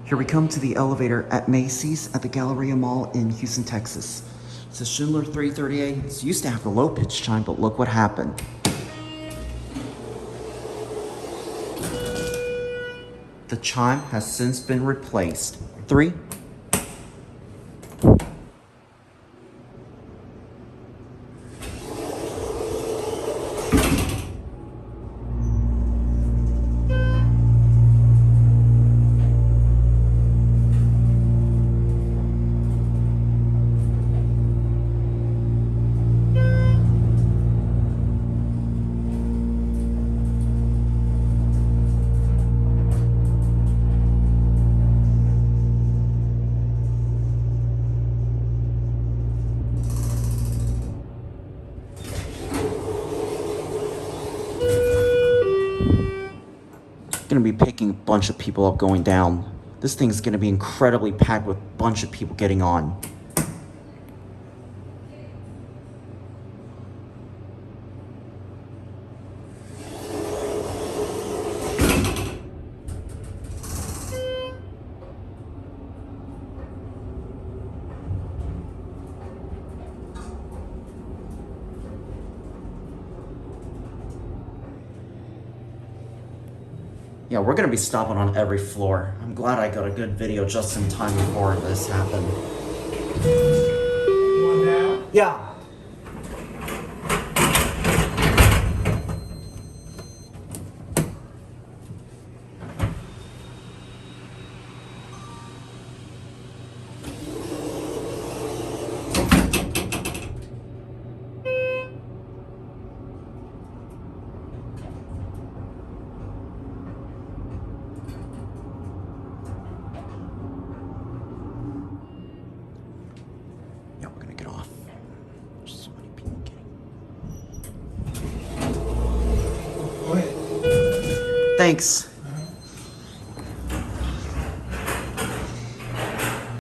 Here we come to the elevator at Macy's at the Galleria Mall in Houston, Texas. It's a Schindler 338. It used to have the low pitch chime, but look what happened. The chime has since been replaced. 3. Gonna be picking a bunch of people up going down. This thing's gonna be incredibly packed with a bunch of people getting on. Yeah, we're gonna be stopping on every floor. I'm glad I got a good video just in time before this happened. One down? Yeah. Yeah, we're gonna get off. There's so many people getting. Go ahead. Thanks.